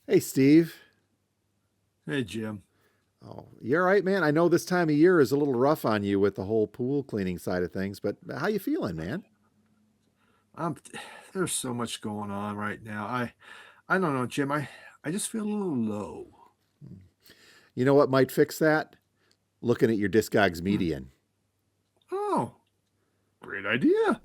Hey, Steve. Hey, Jim. Oh, you all right, man? I know this time of year is a little rough on you with the whole pool cleaning side of things, but how you feeling, man? I'm there's so much going on right now. I don't know, Jim. I just feel a little low. You know what might fix that? Looking at your Discogs Hmm. Median. Oh, great idea.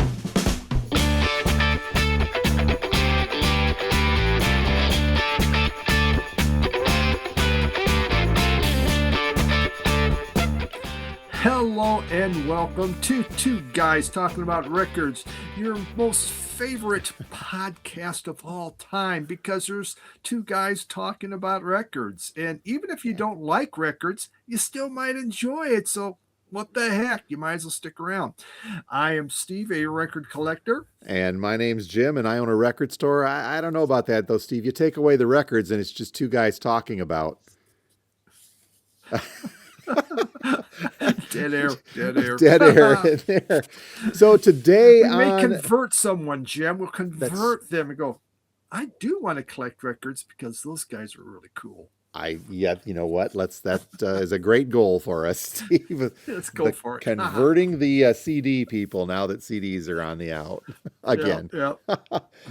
Hello and welcome to Two Guys Talking About Records, your most favorite podcast of all time because there's two guys talking about records. And even if you Yeah. don't like records, you still might enjoy it. So, what the heck? You might as well stick around. I am Steve, a record collector. And my name's Jim, and I own a record store. I don't know about that though, Steve. You take away the records, and it's just two guys talking about Dead air, dead air. dead air in there. So today We may on convert someone, Jim. We'll that's convert them and go, I do want to collect records because those guys are really cool. I yeah, you know what? Let's that is a great goal for us, Steve. Let's go The for it. converting the CD people now that CDs are on the out Yeah, again. yeah.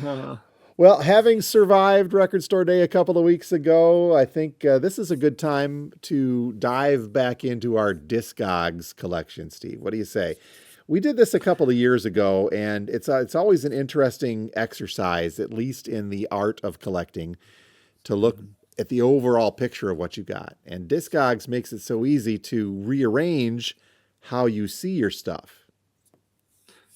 Uh, Well, having survived Record Store Day a couple of weeks ago, I think this is a good time to dive back into our Discogs collection, Steve. What do you say? We did this a couple of years ago, and it's always an interesting exercise, at least in the art of collecting, to look mhm. at the overall picture of what you got. And Discogs makes it so easy to rearrange how you see your stuff.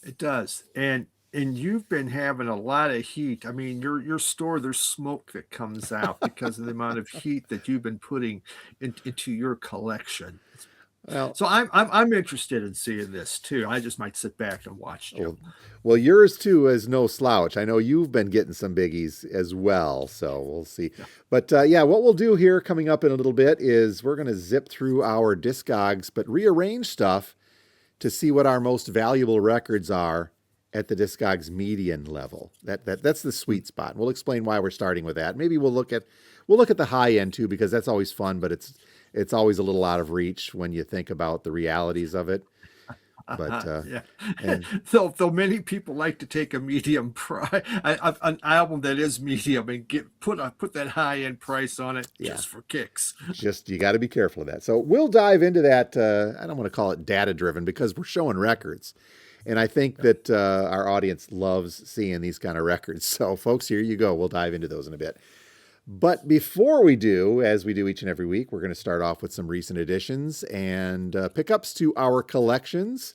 It does. And you've been having a lot of heat. I mean, your store, there's smoke that comes out because of the amount of heat that you've been putting into your collection. Well, So I'm interested in seeing this too. I just might sit back and watch well, Jim. well, yours too is no slouch. I know you've been getting some biggies as well, so we'll see. Yeah. But yeah, what we'll do here coming up in a little bit is we're going to zip through our Discogs, but rearrange stuff to see what our most valuable records are at the Discogs median level. That's the Hmm. sweet spot. We'll explain why we're starting with that. Maybe we'll look at the high end too because that's always fun, but it's always a little out of reach when you think about the realities of it. But Yeah. and Though many people like to take a medium price, an album that is medium, and put that high end price on it yeah, just for kicks. just you got to be careful of that. So we'll dive into that. I don't want to call it data driven because we're showing records. And I think Yeah. that our audience loves seeing these kind of records. So, folks, here you go. We'll dive into those in a bit. But before we do, as we do each and every week, we're going to start off with some recent additions and pickups to our collections.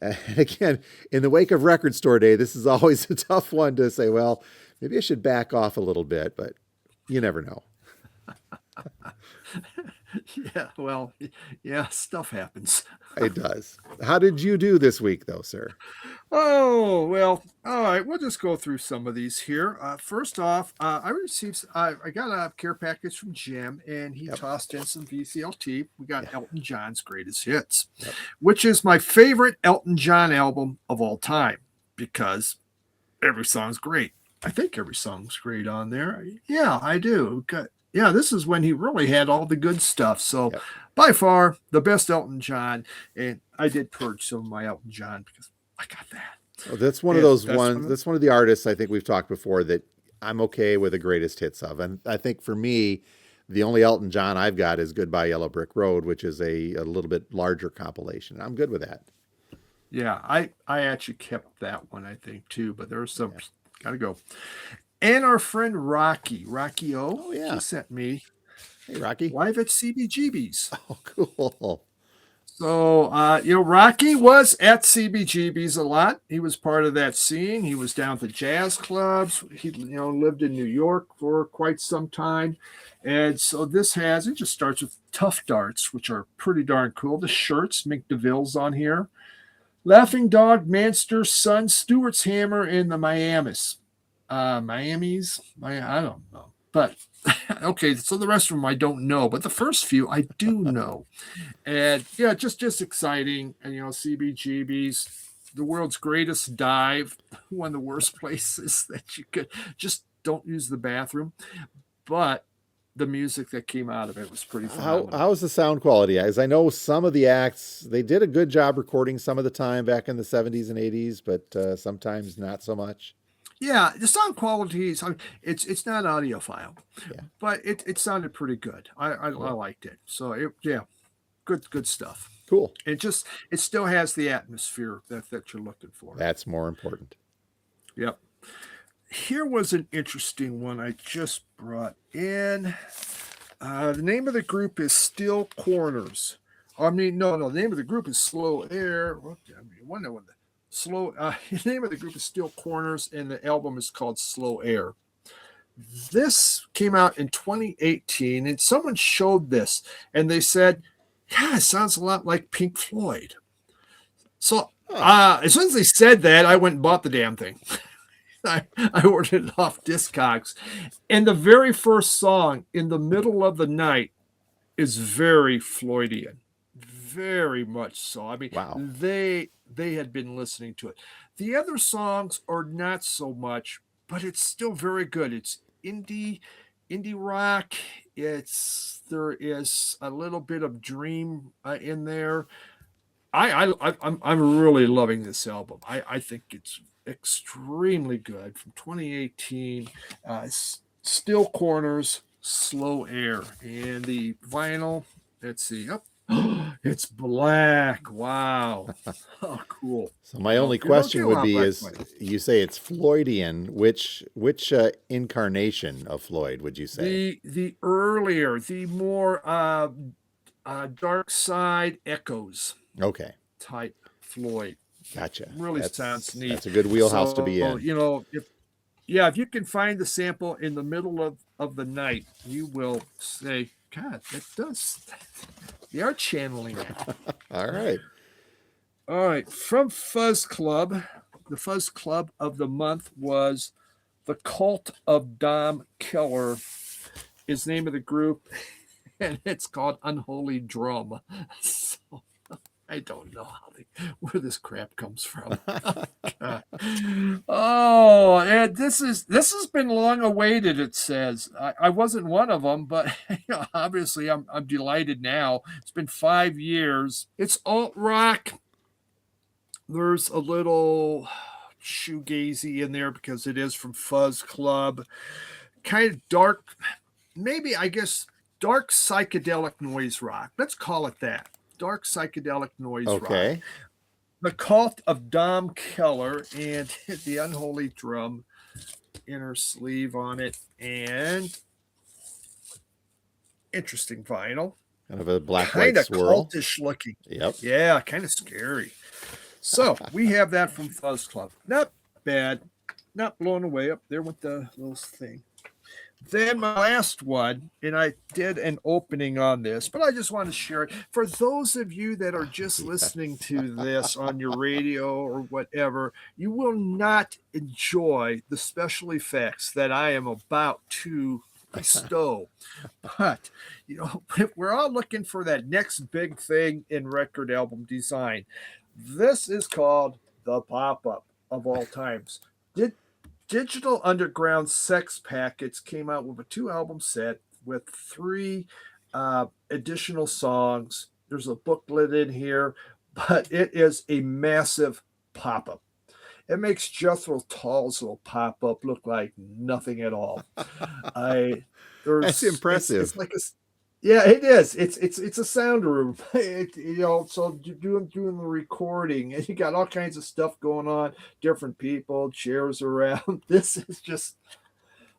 And again, in the wake of Record Store Day, this is always a tough one to say, well, maybe I should back off a little bit, but you never know. Yeah. Well, yeah, stuff happens. It does. How did you do this week, though, sir? Oh, well, all right. We'll just go through some of these here. First off, I got a care package from Jim, and he Yep. tossed in some VCLT. We got Yeah. Elton John's Greatest Hits, Yep. which is my favorite Elton John album of all time because every song's great. I think every song's great on there. Yeah, I do. Yeah, this is when he really had all the good stuff. So, Yep. by far, the best Elton John. And I did purge some of my Elton John because I got that. Well, that's one of And those that's ones. one. That's one of the artists I think we've talked before that I'm okay with the greatest hits of. And I think for me, the only Elton John I've got is Goodbye Yellow Brick Road, which is a little bit larger compilation. I'm good with that. Yeah, I actually kept that one, I think, too. But there's some, Yeah. got to go. And our friend Rocky O, Oh he yeah. sent me Hey Rocky. Live at CBGB's. Oh cool. So, Rocky was at CBGB's a lot. He was part of that scene. He was down to jazz clubs. He, lived in New York for quite some time. And so it just starts with Tough Darts, which are pretty darn cool. The shirts, Mick DeVille's on here. Laughing Dog, Manster's Son, Stewart's Hammer, and the Miamis. I don't know. But, okay, so the rest of them I don't know. But the first few I do know. And yeah, just exciting. And CBGB's the world's greatest dive, one of the worst places that you could just don't use the bathroom. but the music that came out of it was pretty How phenomenal. how's the sound quality? As I know, some of the acts they did a good job recording some of the time back in the 70s and 80s, but sometimes not so much. Yeah, the sound quality is, it's not audiophile, Yeah, but it sounded pretty good. I cool, liked it. So yeah, good stuff. cool. It still has the atmosphere that you're looking for. That's more important. Yep. Here was an interesting one I just brought in. The name of the group is Still Corners. I mean, no, the name of the group is Slow Air. Wonder when the slow. The name of the group is Still Corners, and the album is called Slow Air. This came out in 2018, and someone showed this, and they said, "Yeah, it sounds a lot like Pink Floyd." So as soon as they said that, I went and bought the damn thing. I ordered it off Discogs. And the very first song, In the Middle of the Night, is very Floydian. Very much so. I mean, Wow. they had been listening to it. The other songs are not so much, but it's still very good. It's indie rock. There is a little bit of dream in there. I'm really loving this album. I think it's extremely good from 2018. Still Corners, Slow Air, and the vinyl. Let's see. Oh, it's black. Wow. Oh, cool. So my only You don't question get a would lot of be black is vinyl. you say it's Floydian, which incarnation of Floyd would you say? The earlier, the more Dark Side Echoes Okay, type Floyd. gotcha. Really sounds neat. That's a good wheelhouse to be So, in. if you can find the sample in the middle of the night, you will say, God, that does. They are channeling it. All right. All right. From Fuzz Club, the Fuzz Club of the month was The Cult of Dom Keller, is the name of the group, and it's called Unholy Drum. So I don't know where this crap comes from. Oh, and this has been long awaited. It says I wasn't one of them, but obviously I'm delighted now. It's been 5 years. It's alt rock. There's a little shoegazy in there because it is from Fuzz Club. Kind of dark, maybe I guess dark psychedelic noise rock. Let's call it that. Dark psychedelic noise rock. Okay. The Cult of Dom Keller and the Unholy Drum inner sleeve on it, and interesting vinyl. Kind of a black Kind white of swirl. cultish looking. Yep. Yeah, kind of scary. So we have that from Fuzz Club. Not bad. Not blown away. Up there with the little thing. Then my last one, and I did an opening on this, but I just want to share it. For those of you that are just listening to this on your radio or whatever, you will not enjoy the special effects that I am about to bestow. But, we're all looking for that next big thing in record album design. This is called the pop-up of all times. Digital Underground Sex Packets came out with a 2-album set with 3 additional songs. There's a booklet in here, but it is a massive pop-up. It makes Jethro Tull's little pop-up look like nothing at all. That's impressive. It's like yeah, it is. It's a sound room. So doing the recording, and you got all kinds of stuff going on, different people, chairs around. This is just,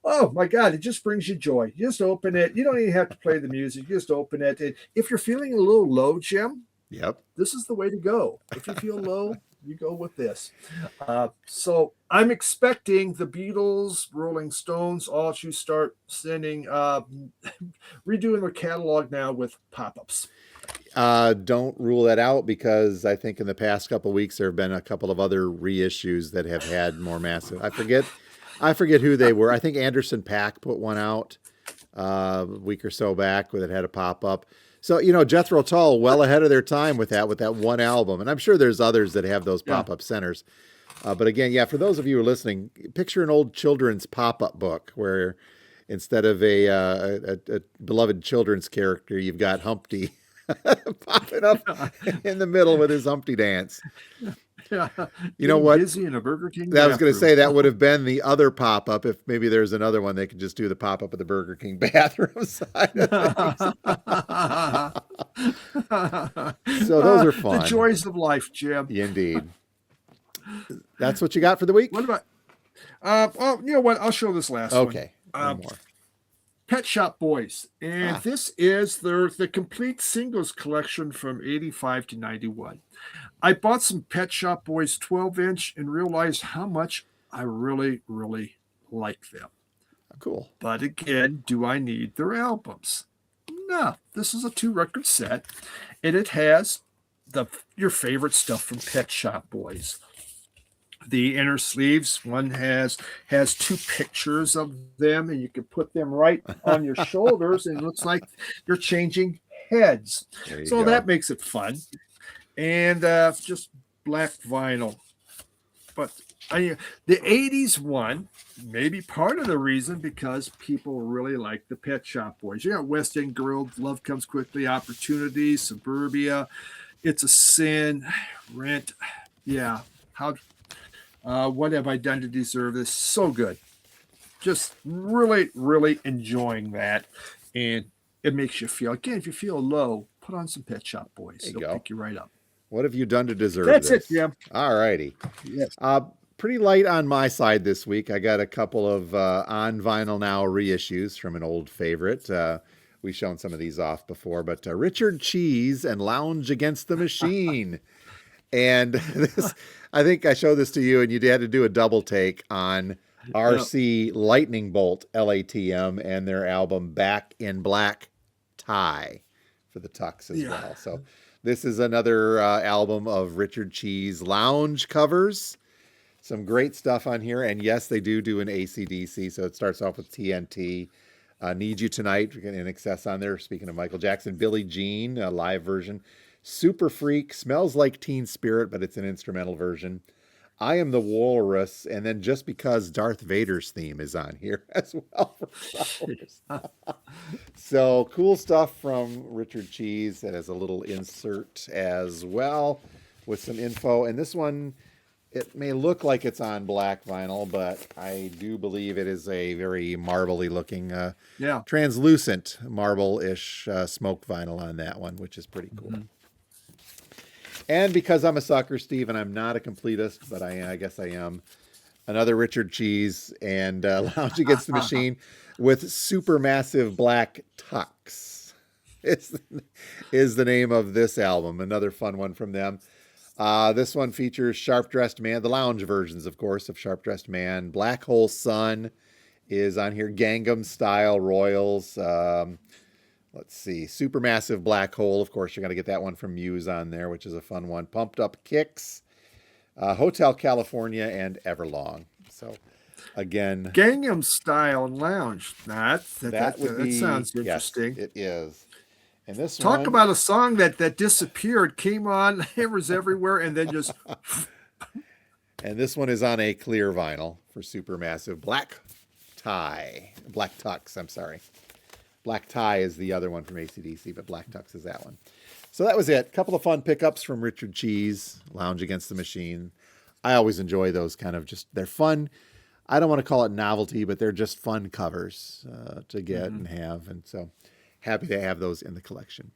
oh my God, it just brings you joy. You just open it. You don't even have to play the music. You just open it. And if you're feeling a little low, Jim, Yep. this is the way to go. If you feel low, you go with this. So I'm expecting the Beatles, Rolling Stones, all to start sending, redoing their catalog now with pop-ups. Don't rule that out because I think in the past couple of weeks there have been a couple of other reissues that have had more massive. I forget who they were. I think Anderson .Paak put one out a week or so back that had a pop-up. So, Jethro Tull well ahead of their time with that one album. And I'm sure there's others that have those pop-up centers. But again, for those of you who are listening, picture an old children's pop-up book where instead of a beloved children's character, you've got Humpty popping up in the middle with his Humpty dance. Yeah. You know Getting what? busy in a Burger King I was going to say bathroom. that would have been the other pop up. If maybe there's another one, they could just do the pop up of the Burger King bathroom side of things. So those are fun. The joys of life, Jim. Indeed. That's what you got for the week? What about? Oh, you know what? I'll show this last one. Okay. One more. Pet Shop Boys, and this is the complete singles collection from 85 to 91. I bought some Pet Shop Boys 12-inch and realized how much I really, really like them. Cool. But again, do I need their albums? No, this is a 2-record set, and it has your favorite stuff from Pet Shop Boys. The inner sleeves, one has 2 pictures of them, and you can put them right on your shoulders, and it looks like you're changing heads. So that makes it fun. And just black vinyl. But the 80s one, maybe part of the reason because people really like the Pet Shop Boys. You got West End Girl, Love Comes Quickly, Opportunity, Suburbia, It's a Sin, Rent. Yeah. What have I done to deserve this? So good. Just really, really enjoying that. And it makes you feel, again, if you feel low, put on some Pet Shop Boys. It'll pick you right up. What have you done to deserve this? That's it, Jim. All righty. Yes. Pretty light on my side this week. I got a couple of on vinyl now reissues from an old favorite. We've shown some of these off before, but Richard Cheese and Lounge Against the Machine. And this, I think I showed this to you, and you had to do a double take on RC Lightning Bolt LATM and their album Back in Black Tie for the Tux as well. So this is another album of Richard Cheese lounge covers. Some great stuff on here. And yes, they do an AC/DC. So it starts off with TNT. Need You Tonight, in excess on there. Speaking of Michael Jackson, Billie Jean, a live version. Super Freak, Smells Like Teen Spirit, but it's an instrumental version. I Am the Walrus, and then Just Because Darth Vader's theme is on here as well for flowers. So cool stuff from Richard Cheese. It has a little insert as well with some info. And this one, it may look like it's on black vinyl, but I do believe it is a very marbly looking, translucent marble-ish smoked vinyl on that one, which is pretty cool. Mm-hmm. And because I'm a sucker, Steve, and I'm not a completist, but I guess I am, another Richard Cheese and Lounge Against the Machine with Supermassive Black Tux is the name of this album. Another fun one from them. This one features Sharp Dressed Man, the lounge versions, of course, of Sharp Dressed Man. Black Hole Sun is on here. Gangnam Style, Royals. Let's see. Supermassive Black Hole. Of course, you're going to get that one from Muse on there, which is a fun one. Pumped Up Kicks, Hotel California, and Everlong. So, again, Gangnam Style Lounge. That sounds interesting. Yes, it is. And this Talk about a song that disappeared, came on, it was everywhere, and then just. And this one is on a clear vinyl for Supermassive Black Tux. I'm sorry. Black Tie is the other one from AC/DC, but Black Tux is that one. So that was it. A couple of fun pickups from Richard Cheese, Lounge Against the Machine. I always enjoy those they're fun. I don't want to call it novelty, but they're just fun covers to get and have. And so happy to have those in the collection.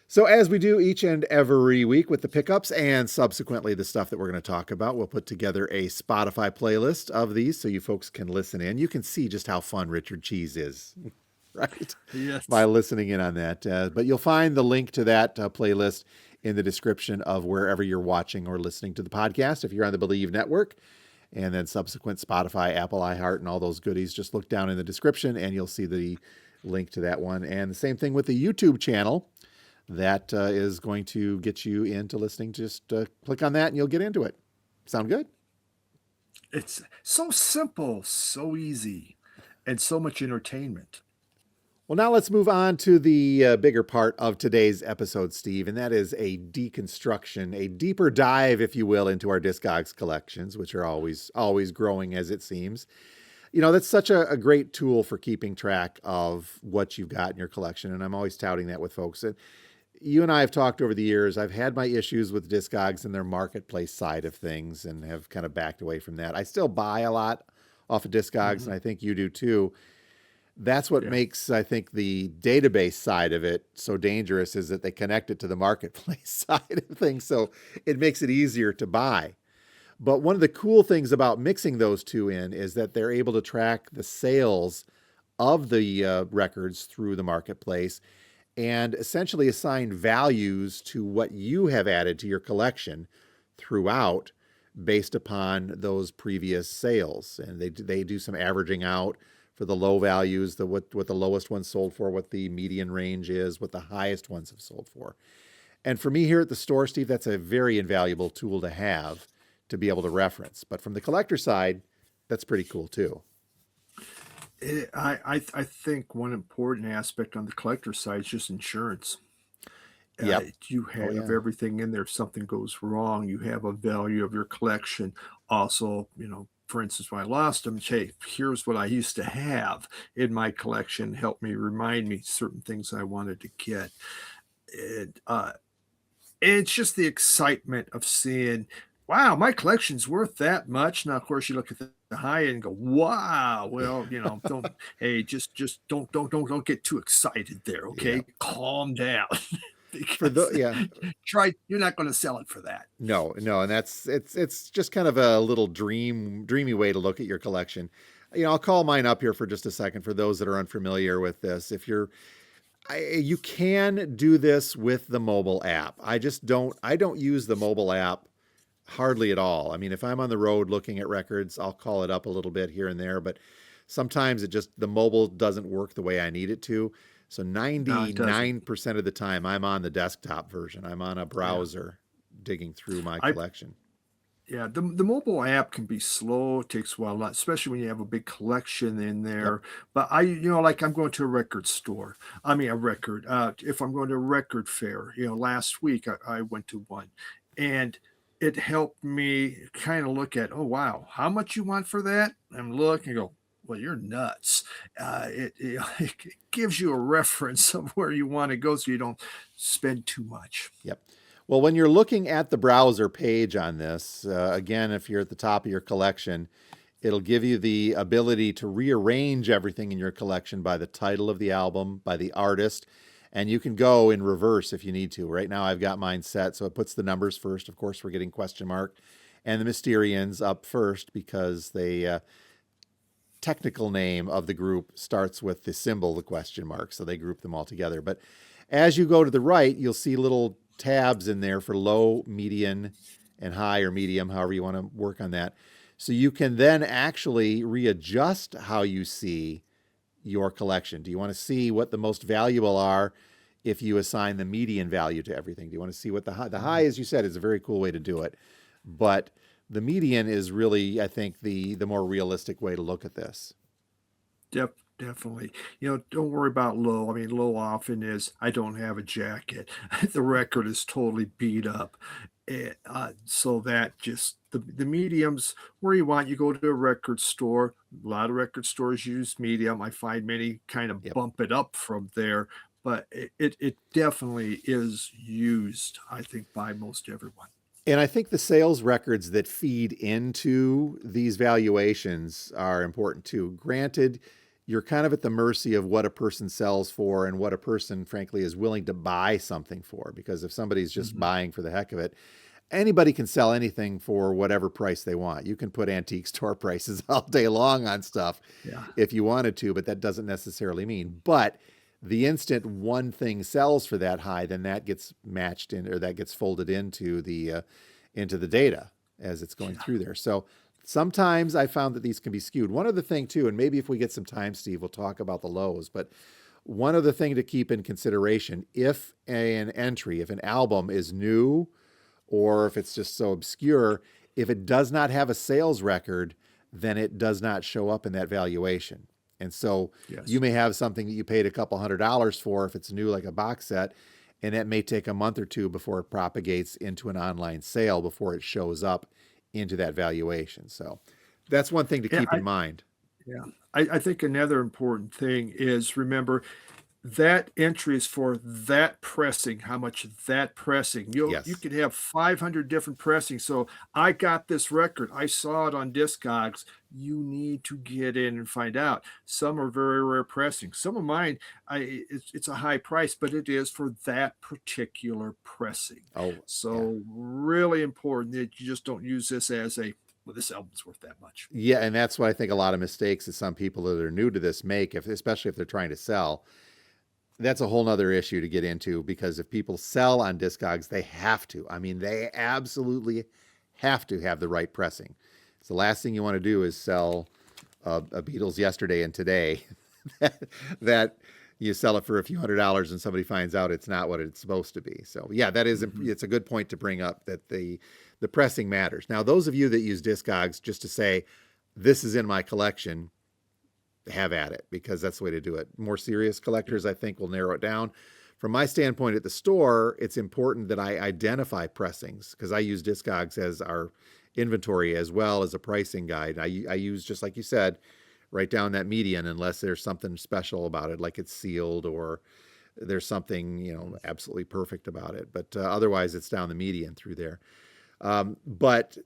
So as we do each and every week with the pickups and subsequently the stuff that we're going to talk about, we'll put together a Spotify playlist of these so you folks can listen in. You can see just how fun Richard Cheese is. Right? Yes. By listening in on that. But you'll find the link to that playlist in the description of wherever you're watching or listening to the podcast. If you're on the BLEAVE Network, and then subsequent Spotify, Apple, iHeart, and all those goodies, just look down in the description and you'll see the link to that one. And the same thing with the YouTube channel. That is going to get you into listening. Just click on that and you'll get into it. Sound good? It's so simple, so easy, and so much entertainment. Well, now let's move on to the bigger part of today's episode, Steve, and that is a deconstruction, a deeper dive, if you will, into our Discogs collections, which are always growing as it seems. That's such a great tool for keeping track of what you've got in your collection. And I'm always touting that with folks. And you and I have talked over the years. I've had my issues with Discogs and their marketplace side of things and have kind of backed away from that. I still buy a lot off of Discogs, Hmm. and I think you do too. That's what Yeah. makes, I think, the database side of it so dangerous is that they connect it to the marketplace side of things. So it makes it easier to buy. But one of the cool things about mixing those two in is that they're able to track the sales of the records through the marketplace and essentially assign values to what you have added to your collection throughout based upon those previous sales. And they do some averaging out for the low values, what the lowest ones sold for, what the median range is, what the highest ones have sold for. And for me here at the store, Steve, that's a very invaluable tool to have to be able to reference. But from the collector side, that's pretty cool too. I think one important aspect on the collector side is just insurance. Yep. You Oh have yeah. everything in there. If something goes wrong, you have a value of your collection. Also, for instance, when I lost them, hey, here's what I used to have in my collection. Help me remind me certain things I wanted to get. It, it's just the excitement of seeing, wow, my collection's worth that much. Now, of course, you look at the high end and go, wow. Well, don't, hey, just don't get too excited there. Yeah. Okay, calm down. For the Because yeah, you're not going to sell it for that. no, and it's just kind of a little dreamy way to look at your collection. I'll call mine up here for just a second for those that are unfamiliar with this. If you're you can do this with the mobile app. I don't use the mobile app hardly at all. I mean, if I'm on the road looking at records, I'll call it up a little bit here and there, but sometimes the mobile doesn't work the way I need it to. So No, it doesn't. 99% of the time I'm on the desktop version. I'm on a Yeah. browser digging through my I collection. Yeah, the mobile app can be slow. It takes a while, especially when you have a big collection in Yep. there. But like I'm going to a record store. I mean, a record. If I'm going to a record fair, last week I went to one, and it helped me kind of look at, oh wow, how much you want for that? And look and go, well, you're nuts. It gives you a reference of where you want to go, so you don't spend too much. Yep. Well, when you're looking at the browser page on this, again, if you're at the top of your collection, it'll give you the ability to rearrange everything in your collection by the title of the album, by the artist, and you can go in reverse if you need to. Right now, I've got mine set, so it puts the numbers first. Of course, we're getting question mark and the Mysterians up first because the technical name of the group starts with the symbol, the question mark, so they group them all together. But as you go to the right, you'll see little tabs in there for low, median, and high or medium, however you want to work on that. So you can then actually readjust how you see your collection. Do you want to see what the most valuable are if you assign the median value to everything? Do you want to see what the high, as you said, is a very cool way to do it. But the median is really, I think, the more realistic way to look at this. Definitely. Don't worry about low. I mean, low often is I don't have a jacket. The record is totally beat up. So that just the mediums where you want, you go to a record store. A lot of record stores use medium. I find many kind of Yep. bump it up from there, but it definitely is used, I think, by most everyone. And I think the sales records that feed into these valuations are important too. Granted, you're kind of at the mercy of what a person sells for and what a person, frankly, is willing to buy something for. Because if somebody's just Mhm. buying for the heck of it, anybody can sell anything for whatever price they want. You can put antique store prices all day long on stuff Yeah. if you wanted to, but that doesn't necessarily mean. But the instant one thing sells for that high, then that gets matched in or that gets folded into the data as it's going Yeah. through there. So sometimes I found that these can be skewed. One other thing too, and maybe if we get some time, Steve, we'll talk about the lows, but one other thing to keep in consideration, if an entry, if an album is new or if it's just so obscure, if it does not have a sales record, then it does not show up in that valuation. And so you Yes. may have something that you paid a couple $100s for if it's new, like a box set, and that may take a month or two before it propagates into an online sale before it shows up into that valuation. So that's one thing to Yeah. keep in mind. Yeah. I think another important thing is, remember, that entry is for that pressing, how much that pressing. You Yes. could have 500 different pressings. So I got this record. I saw it on Discogs. You need to get in and find out. Some are very rare pressings. Some of mine, it's a high price, but it is for that particular pressing. Oh, yeah. So really important that you just don't use this as a, well, this album's worth that much. Yeah, and that's what I think a lot of mistakes that some people that are new to this make, if especially if they're trying to sell. That's a whole nother issue to get into because if people sell on Discogs, they have to. I mean, they absolutely have to have the right pressing. So the last thing you want to do is sell a Beatles yesterday and today that you sell it for a few $100s and somebody finds out it's not what it's supposed to be. So yeah, that is Mhm. it's a good point to bring up that the pressing matters. Now, those of you that use Discogs just to say this is in my collection, have at it because that's the way to do it. More serious collectors, I think, will narrow it down. From my standpoint at the store, it's important that I identify pressings because I use Discogs as our inventory as well as a pricing guide. I use, just like you said, write down that median unless there's something special about it, like it's sealed or there's something, absolutely perfect about it. But otherwise, it's down the median through there. But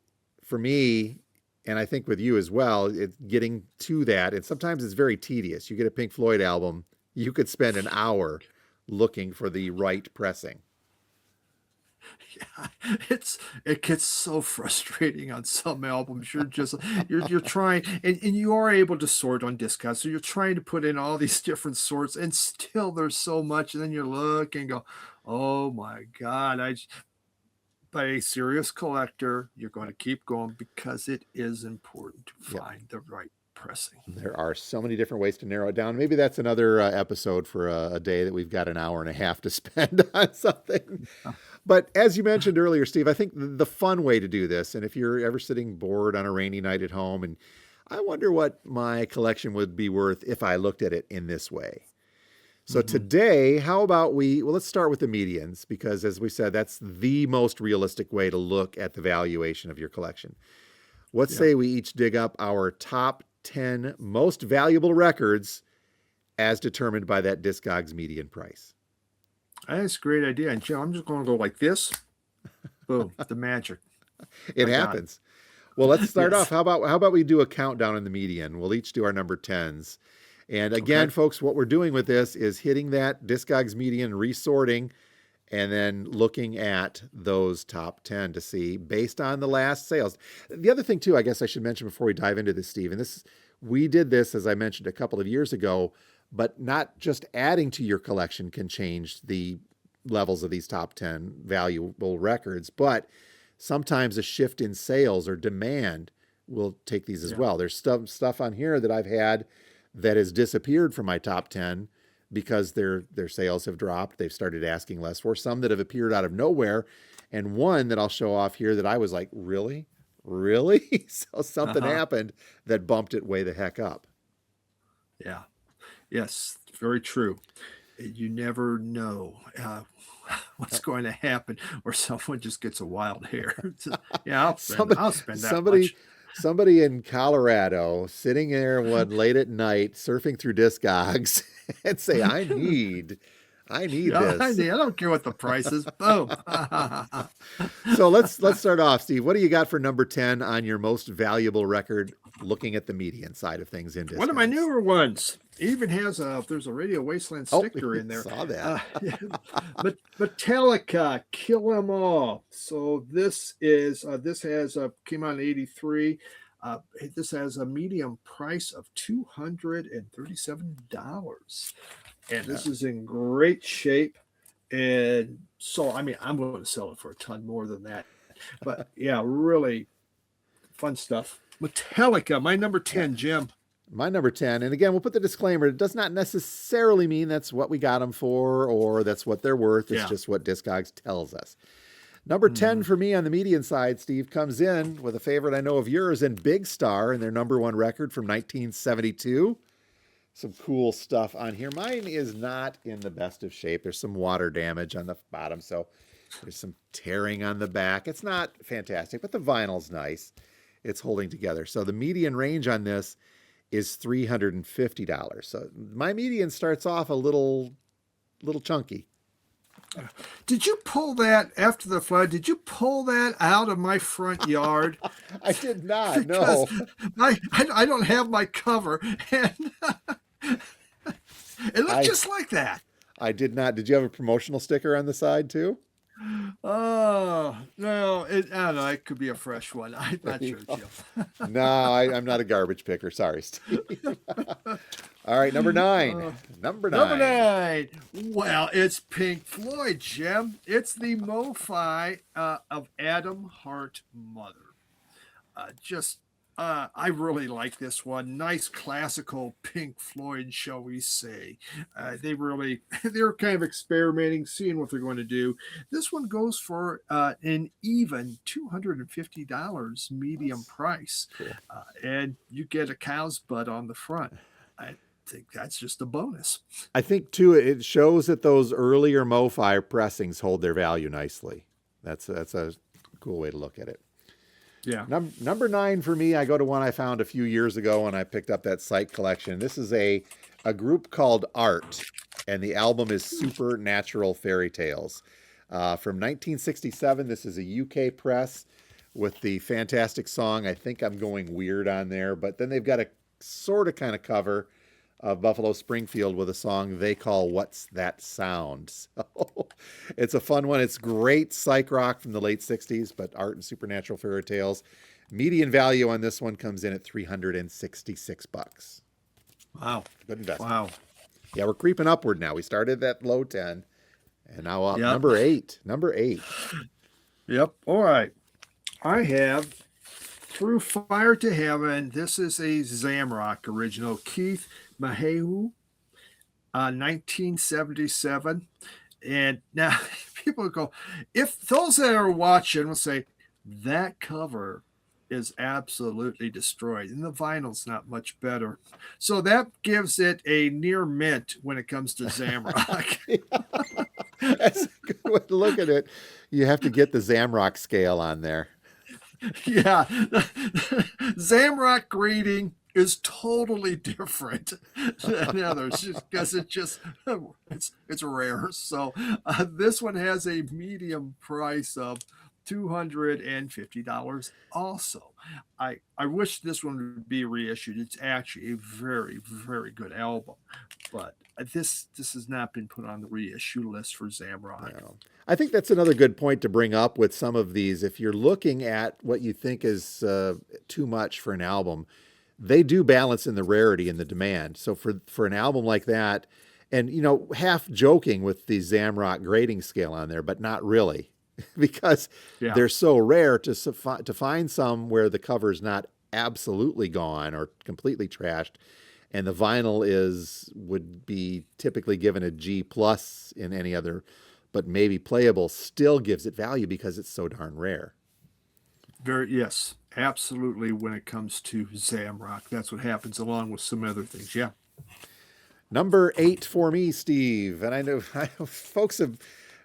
for me, and I think with you as well, it's getting to that. And sometimes it's very tedious. You get a Pink Floyd album, you could spend an hour looking for the right pressing. Yeah, it gets so frustrating on some albums. You're trying, and you are able to sort on Discogs, so you're trying to put in all these different sorts, and still there's so much, and then you look and go, "Oh my God!" But a serious collector, you're going to keep going because it is important to Yep. find the right pressing. There are so many different ways to narrow it down. Maybe that's another episode for a day that we've got an hour and a half to spend on something. But as you mentioned earlier, Steve, I think the fun way to do this, and if you're ever sitting bored on a rainy night at home, and I wonder what my collection would be worth if I looked at it in this way. So Mhm. today, how about let's start with the medians, because as we said, that's the most realistic way to look at the valuation of your collection. Let's Yeah. say we each dig up our top 10 most valuable records as determined by that Discogs median price. That's a great idea. And Jim, I'm just going to go like this. Boom, the magic. It I got it. happens. Well, let's start off. Yes. How about we do a countdown in the median? We'll each do our number 10s. And Okay. again, folks, what we're doing with this is hitting that Discogs median, resorting, and then looking at those top 10 to see based on the last sales. The other thing too, I guess I should mention before we dive into this, Steve, and we did this, as I mentioned, a couple of years ago, but not just adding to your collection can change the levels of these top 10 valuable records, but sometimes a shift in sales or demand will take these as Yeah. well. There's stuff on here that I've had that has disappeared from my top 10 because their sales have dropped. They've started asking less for some that have appeared out of nowhere. And one that I'll show off here that I was like, really? Really? So something Uh-huh. happened that bumped it way the heck up. Yeah. Yes. Very true. You never know what's going to happen, or someone just gets a wild hair. Yeah, Somebody, I'll spend that somebody, much. somebody in Colorado sitting there one late at night surfing through Discogs and say, I need Yeah, I this. don't care what the price is. Boom. So let's start off, Steve. What do you got for number 10 on your most valuable record, looking at the median side of things in One of my Discogs? newer ones even has there's a Radio Wasteland Oh, sticker in there. saw that. Metallica, Kill 'Em All. So this has came out in '83. This has a medium price of $237, and Yeah. this is in great shape. And so, I mean, I'm going to sell it for a ton more than that. But yeah, really fun stuff. Metallica, my number 10, Jim. My number 10, and again, we'll put the disclaimer, it does not necessarily mean that's what we got them for or that's what they're worth. It's Yeah. just what Discogs tells us. Number 10 for me on the median side, Steve, comes in with a favorite I know of yours and Big Star and their number one record from 1972. Some cool stuff on here. Mine is not in the best of shape. There's some water damage on the bottom, so there's some tearing on the back. It's not fantastic, but the vinyl's nice. It's holding together. So the median range on this is $350. So my median starts off a little chunky. Did you pull that after the flood? Did you pull that out of my front yard? I did not. Because No, I don't have my cover, and it looked I just like that. I did not. Did you have a promotional sticker on the side too? Oh no! I don't know. It could be a fresh one. I'm There not you sure, go. Jim. No, I'm not a garbage picker. Sorry, Steve. All right, number nine. Uh, Number Number nine. 9. Well, it's Pink Floyd, Jim. It's the MoFi of Adam Hart Mother. Just I really like this one. Nice classical Pink Floyd, shall we say. They're kind of experimenting, seeing what they're going to do. This one goes for an even $250 medium That's price. cool. And you get a cow's butt on the front. I think that's just a bonus. I think too, it shows that those earlier MoFi pressings hold their value nicely. That's a cool way to look at it. Yeah. Number 9 for me, I go to one I found a few years ago when I picked up that site collection. This is a group called Art, and the album is Supernatural Fairy Tales. From 1967, this is a UK press with the fantastic song, I Think I'm Going Weird on there, but then they've got a sort of kind of cover of Buffalo Springfield with a song they call What's That Sound? So it's a fun one. It's great psych rock from the late 60s, but Art and Supernatural Fairy Tales. Median value on this one comes in at $366. Wow. Good investment. Wow. Yeah, we're creeping upward now. We started at low 10 and now up. Yep. Number 8. Number 8. Yep. All right. I have Through Fire to Heaven. This is a Zamrock original. Keith Mahehu, 1977. And now people go, if those that are watching will say, that cover is absolutely destroyed and the vinyl's not much better. So that gives it a near mint when it comes to Zamrock. That's a good way to look at it. You have to get the Zamrock scale on there. Yeah. Zamrock grading is totally different than others because it's rare. So this one has a medium price of $250 also. I wish this one would be reissued. It's actually a very, very good album, but this has not been put on the reissue list for Zamrock. Yeah. I think that's another good point to bring up with some of these. If you're looking at what you think is too much for an album, they do balance in the rarity and the demand. So for an album like that, and half joking with the Zamrock grading scale on there, but not really, because they're so rare to find some where the cover's not absolutely gone or completely trashed, and the vinyl would be typically given a G plus in any other, but maybe playable, still gives it value because it's so darn rare. Yes, absolutely. When it comes to Zamrock, that's what happens, along with some other things. Yeah. Number 8 for me, Steve, and I know folks have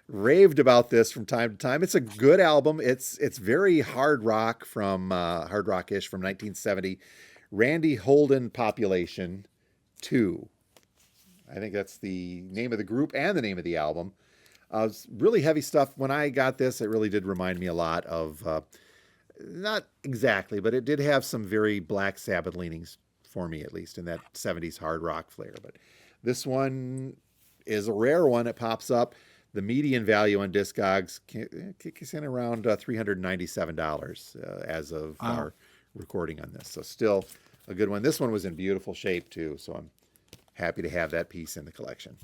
raved about this from time to time. It's a good album. It's very hard rock from hard rock-ish from 1970. Randy Holden Population 2. I think that's the name of the group and the name of the album. It's really heavy stuff. When I got this, it really did remind me a lot of, not exactly, but it did have some very Black Sabbath leanings for me, at least, in that 70s hard rock flair. But this one is a rare one. It pops up. The median value on Discogs kicks in around $397 as of our recording on this. So still a good one. This one was in beautiful shape too, so I'm happy to have that piece in the collection.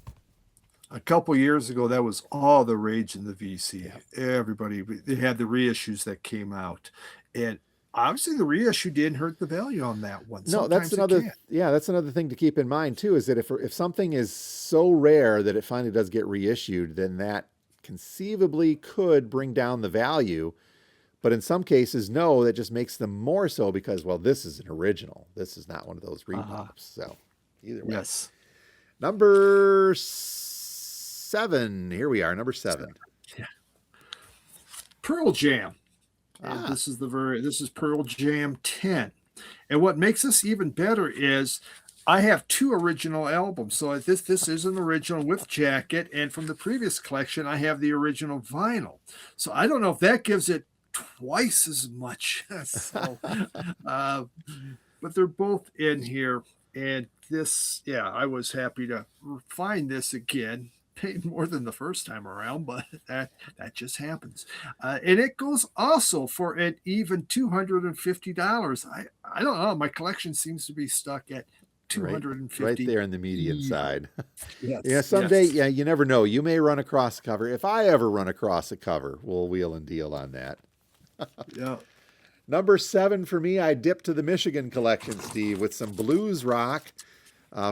A couple years ago, that was all the rage in the VC. Yeah. Everybody, they had the reissues that came out, and obviously the reissue didn't hurt the value on that one. No, that's another. Yeah, that's another thing to keep in mind too. Is that if something is so rare that it finally does get reissued, then that conceivably could bring down the value. But in some cases, no, that just makes them more so because, well, this is an original. This is not one of those repops. So either way. Yes. Number 7. Here we are. Number 7. Yeah. Pearl Jam. This is Pearl Jam 10. And what makes this even better is I have 2 original albums. So this is an original with jacket, and from the previous collection, I have the original vinyl. So I don't know if that gives it twice as much. So, but they're both in here, and this, yeah, I was happy to find this again. Paid more than the first time around, but that just happens. And it goes also for an even $250. I don't know. My collection seems to be stuck at Right, 250. right there in the median side. Yes. Yeah, someday, Yes. yeah, you never know. You may run across a cover. If I ever run across a cover, we'll wheel and deal on that. Yeah. Number 7 for me, I dipped to the Michigan collection, Steve, with some blues rock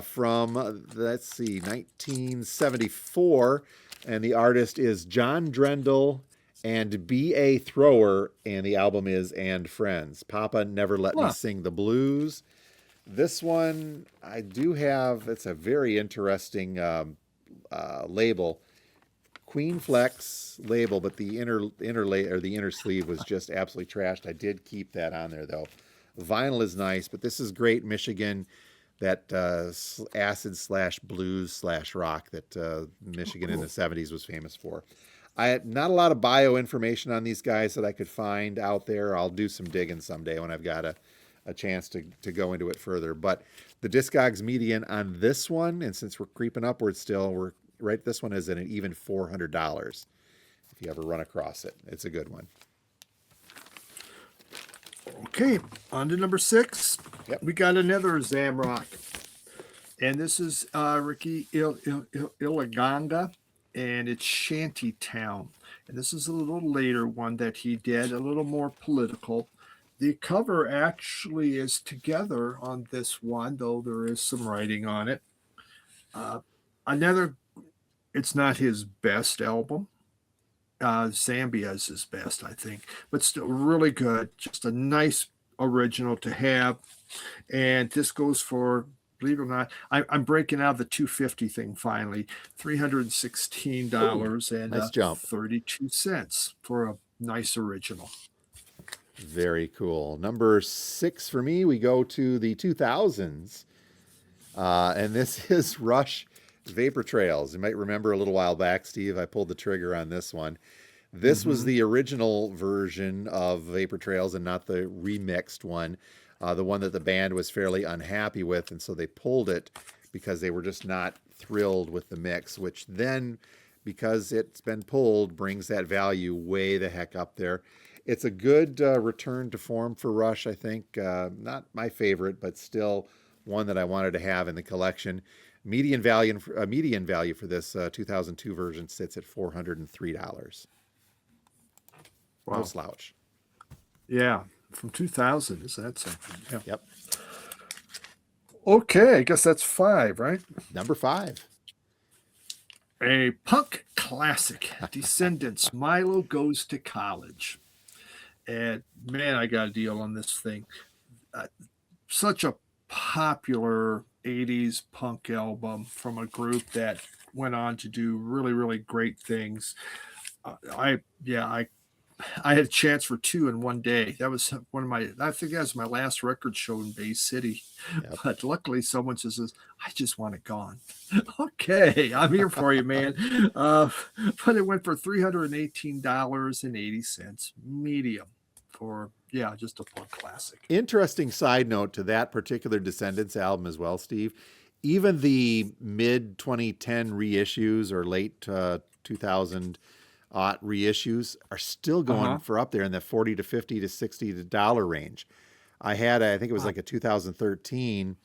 from, let's see, 1974. And the artist is John Drendel and B.A. Thrower, and the album is And Friends. Papa Never Let Me Huh. Sing the Blues. This one, I do have, it's a very interesting label. Queen Flex label, but the inner sleeve was just absolutely trashed. I did keep that on there though. Vinyl is nice, but this is great Michigan, that acid slash blues slash rock that Michigan in the 70s was famous for. I had not a lot of bio information on these guys that I could find out there. I'll do some digging someday when I've got a chance to go into it further. But the Discogs median on this one, and since we're creeping upwards still, we're right. This one is at an even $400. If you ever run across it, it's a good one. Okay. On to number 6. Yep. We got another Zamrock. And this is Ricky Ilaganga, and it's Shantytown. And this is a little later one that he did, a little more political. The cover actually is together on this one, though there is some writing on it. It's not his best album. Zambia is his best, I think, but still really good. Just a nice original to have. And this goes for, believe it or not, I'm breaking out the 250 thing finally. $316 and nice jump. 32 cents for a nice original. Very cool. Number 6 for me, we go to the 2000s. And this is Rush Vapor Trails. You might remember a little while back, Steve, I pulled the trigger on this one. This was the original version of Vapor Trails and not the remixed one, the one that the band was fairly unhappy with. And so they pulled it because they were just not thrilled with the mix, which then, because it's been pulled, brings that value way the heck up there. It's a good return to form for Rush, I think. Not my favorite, but still one that I wanted to have in the collection. Median value for this 2002 version sits at $403. Wow. No slouch. Yeah, from 2000. Is that something? Yeah. Yep. Okay, I guess that's 5, right? Number 5. A punk classic, Descendants, Milo Goes to College. And man, I got a deal on this thing. Such a popular 80s punk album from a group that went on to do really, really great things. I had a chance for 2 in one day. That was I think that was my last record show in Bay City. Yep. But luckily someone just says, I just want it gone. Okay, I'm here for you, man. But it went for $318.80, medium for, just a punk classic. Interesting side note to that particular Descendants album as well, Steve. Even the mid 2010 reissues or late 2000 reissues are still going for up there in the $40 to $50 to $60 range. I think it was like a 2013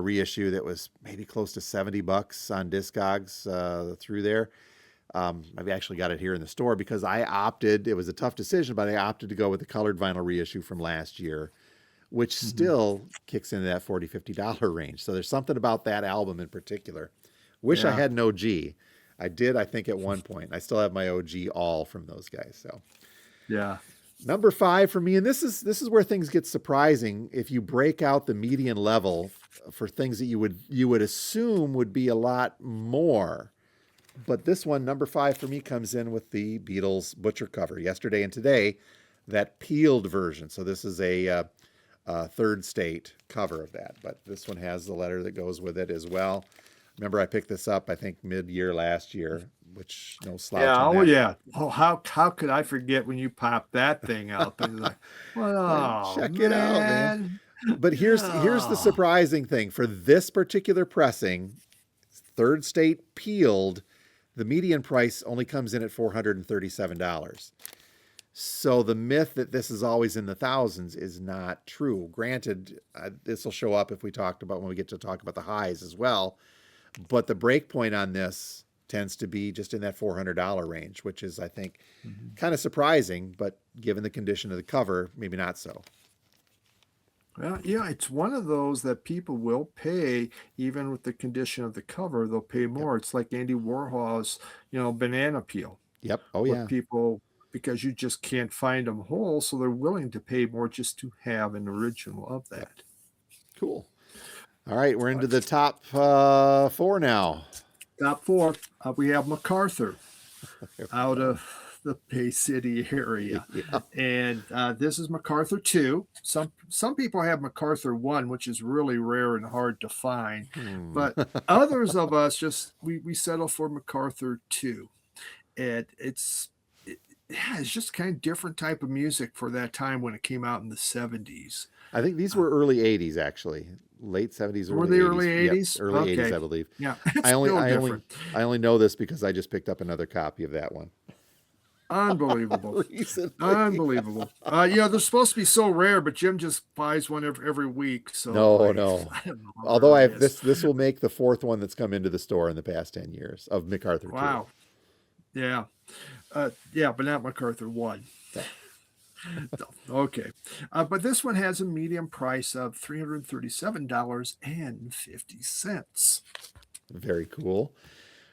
reissue that was maybe close to $70 on Discogs through there. I've actually got it here in the store because it was a tough decision, but I opted to go with the colored vinyl reissue from last year, which still kicks into that $40, $50 range. So there's something about that album in particular. Wish I had an OG. I did, I think, at one point. I still have my OG all from those guys. So Yeah. Number 5 for me, and this is where things get surprising if you break out the median level for things that you would assume would be a lot more. But this one, number 5 for me, comes in with the Beatles Butcher cover, Yesterday and Today, that peeled version. So this is a third state cover of that. But this one has the letter that goes with it as well. Remember, I picked this up, I think, mid-year last year, which no slouch Yeah, on oh that. yeah. Oh, how could I forget when you popped that thing out? There, like, Well, oh check it out, man. man. But here's the Oh, surprising thing. For this particular pressing, third state peeled, the median price only comes in at $437. So the myth that this is always in the thousands is not true. Granted, this will show up if we talked about when we get to talk about the highs as well. But the break point on this tends to be just in that $400 range, which is, I think, kind of surprising. But given the condition of the cover, maybe not so. well, yeah, it's one of those that people will pay, even with the condition of the cover, they'll pay more. It's like Andy Warhol's, banana peel. Yep. Oh, What yeah. people, because you just can't find them whole, so they're willing to pay more just to have an original of Yep. that. Cool. All right. We're into the top four now. Top four, we have MacArthur out of the Bay City area. Yeah. And this is MacArthur 2. Some people have MacArthur 1, which is really rare and hard to find. But others of us we settle for MacArthur 2. And it's just kind of different type of music for that time when it came out in the 70s. I think these were early 80s, actually. Late 70s, Were early they 80s. early Yep, 80s? early 80s, Okay. I believe. Yeah, it's I only, still I only, different. I only know this because I just picked up another copy of that one. Unbelievable. Recently. Unbelievable. They're supposed to be so rare, but Jim just buys one every week. So No. I don't know how Although rare it is. this will make the fourth one that's come into the store in the past 10 years of MacArthur 2. Wow. Yeah. But not MacArthur 1. No. Okay. But this one has a median price of $337.50. Very cool.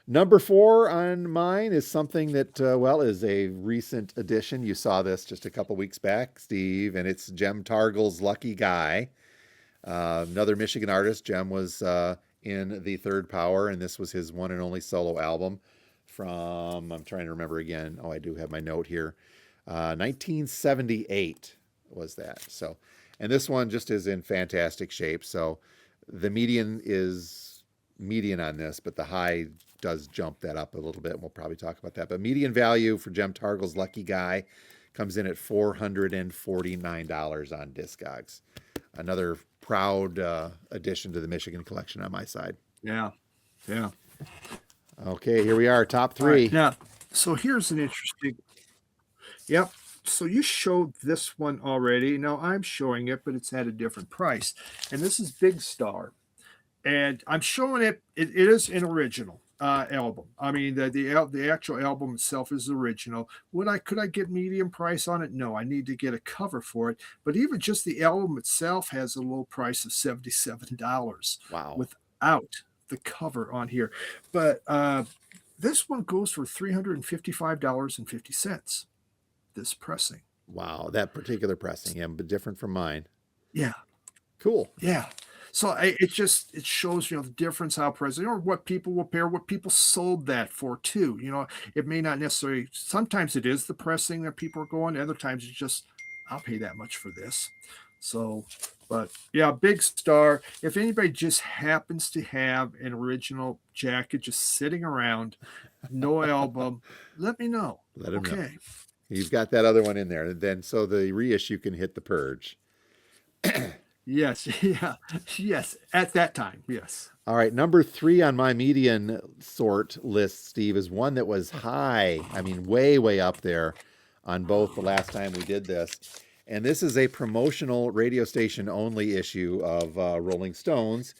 Number 4 on mine is something that, is a recent addition. You saw this just a couple weeks back, Steve, and it's Jem Targle's Lucky Guy. Another Michigan artist. Jem was in the Third Power, and this was his one and only solo album from, I'm trying to remember again. Oh, I do have my note here. 1978 was that. So, and this one just is in fantastic shape. So the median is median on this, but the high does jump that up a little bit. And we'll probably talk about that. But median value for Jem Targle's Lucky Guy comes in at $449 on Discogs. Another proud addition to the Michigan collection on my side. Yeah. Yeah. Okay, here we are, top All right. 3. Now, so here's an interesting. Yep. So you showed this one already. Now I'm showing it, but it's at a different price. And this is Big Star. And I'm showing it. It is an original album. I mean, the actual album itself is original. Could I get medium price on it? No, I need to get a cover for it. But even just the album itself has a low price of $77. Wow. Without the cover on here. But this one goes for $355.50. This pressing. Wow, that particular pressing, yeah, but different from mine. Yeah. Cool. Yeah. So it shows, the difference, how present, or what people will pay, or what people sold that for too. It may not necessarily, sometimes it is the pressing that people are going, other times it's just, I'll pay that much for this. So, but yeah, Big Star. If anybody just happens to have an original jacket just sitting around, no album, let me know. Let him know. Okay. He's got that other one in there. Then so the reissue can hit the purge. Yes. Yeah. Yes. At that time. Yes. All right. Number 3 on my median sort list, Steve, is one that was high. I mean, way, way up there on both the last time we did this. And this is a promotional radio station only issue of Rolling Stones,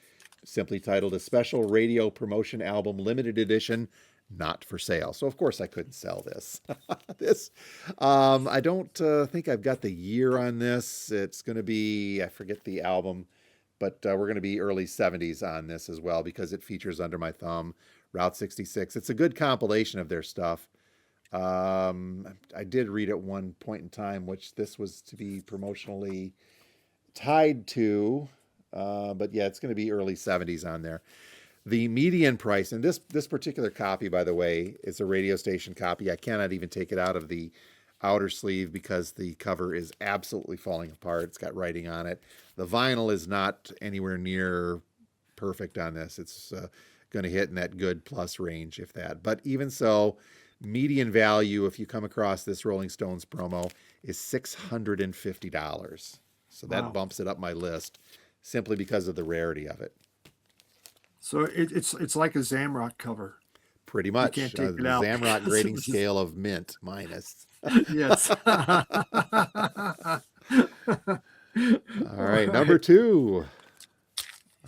simply titled A Special Radio Promotion Album Limited Edition, Not for Sale. So, of course, I couldn't sell this. I don't think I've got the year on this. It's going to be, I forget the album, but we're going to be early 70s on this as well because it features Under My Thumb, Route 66. It's a good compilation of their stuff. I did read at one point in time, which this was to be promotionally tied to, but yeah, it's going to be early 70s on there. The median price, and this particular copy, by the way, is a radio station copy. I cannot even take it out of the outer sleeve because the cover is absolutely falling apart. It's got writing on it. The vinyl is not anywhere near perfect on this. It's going to hit in that good plus range, if that. But even so, median value, if you come across this Rolling Stones promo, is $650. So that Wow. bumps it up my list simply because of the rarity of it. So it's like a Zamrock cover. Pretty much. can't The take it out Zamrock because grading it was- scale of mint minus. Yes. All right, number 2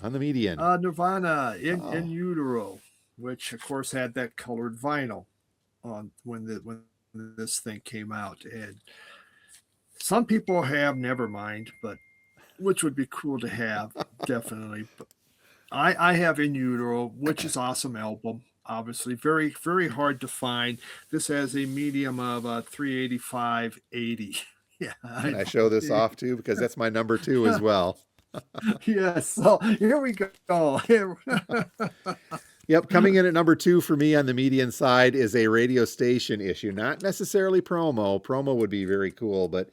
on the median. Nirvana in Oh. Utero, which of course had that colored vinyl on when this thing came out, and some people have Nevermind, but which would be cool to have, definitely. But I have In Utero, which is awesome album. Obviously, very very hard to find. This has a medium of 385.80. Yeah, Can I show this off too? Because that's my number 2 as well. Yes. So here we go. Yep, coming in at number 2 for me on the median side is a radio station issue. Not necessarily promo. Promo would be very cool, but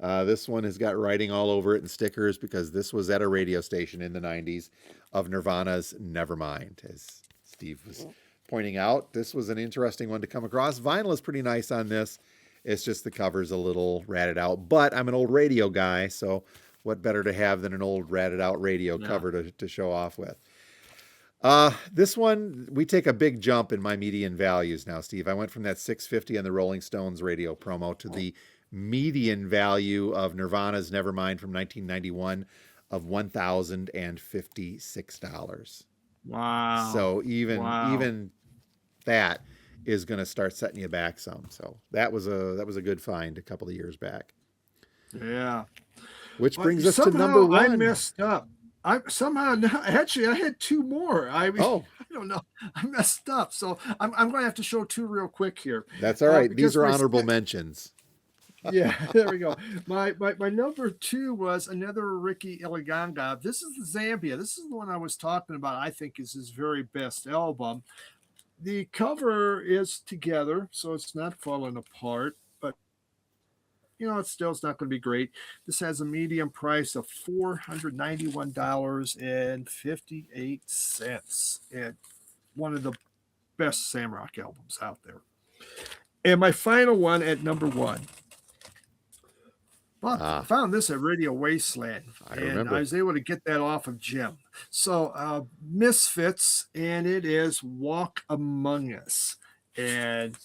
this one has got writing all over it and stickers because this was at a radio station in the 90s of Nirvana's Nevermind. As Steve was pointing out, this was an interesting one to come across. Vinyl is pretty nice on this. It's just the cover's a little ratted out, but I'm an old radio guy, so what better to have than an old ratted out radio cover to show off with. This one, we take a big jump in my median values now, Steve. I went from that $650 on the Rolling Stones radio promo to the median value of Nirvana's Nevermind from 1991 of $1,056. Wow. So even that is going to start setting you back some. So that was a good find a couple of years back. Yeah. Which brings us to number 1. I messed up. I had 2 more. I don't know. I messed up. So I'm going to have to show 2 real quick here. That's all right. Because These are honorable mentions. Yeah, there we go. My number 2 was another Ricky Eleganga. This is the Zambia. This is the one I was talking about. I think is his very best album. The cover is together, so it's not falling apart, but it's not going to be great. This has a median price of $491.58, and one of the best Samrock albums out there. And my final one at number 1. Well, I found this at Radio Wasteland, and I was able to get that off of Jim. So, Misfits, and it is Walk Among Us, and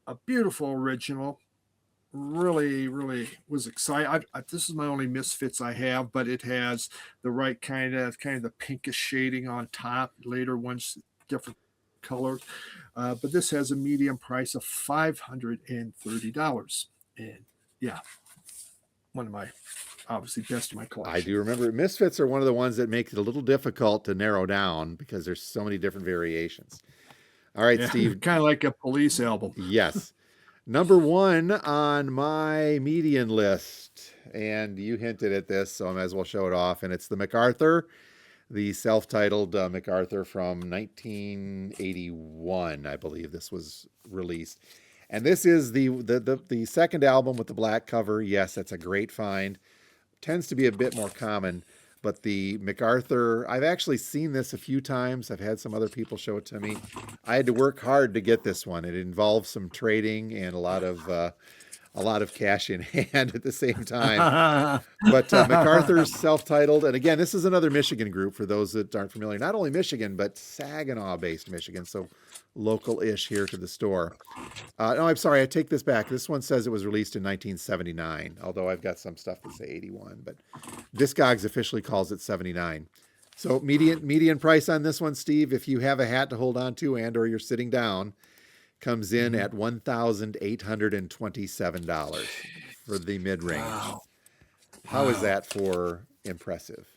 a beautiful original. Really, really was excited. This is my only Misfits I have, but it has the right kind of the pinkish shading on top. Later ones different color, but this has a medium price of $530, and yeah. One of my, obviously, best of my collection. I do remember Misfits are one of the ones that make it a little difficult to narrow down because there's so many different variations. All right, Steve. Kind of like a Police album. Yes. Number 1 on my median list, and you hinted at this, so I might as well show it off, and it's the MacArthur, the self-titled MacArthur from 1981, I believe this was released. And this is the second album with the black cover. Yes, that's a great find. Tends to be a bit more common, but the MacArthur, I've actually seen this a few times. I've had some other people show it to me. I had to work hard to get this one. It involves some trading and a lot of cash in hand at the same time. But MacArthur's self-titled, and again, this is another Michigan group for those that aren't familiar. Not only Michigan, but Saginaw-based Michigan, so local-ish here to the store. No, I'm sorry, I take this back. This one says it was released in 1979, although I've got some stuff that say 81, but Discogs officially calls it 79. So median price on this one, Steve, if you have a hat to hold on to and or you're sitting down, comes in at $1,827 for the mid-range. Wow. How is that for impressive?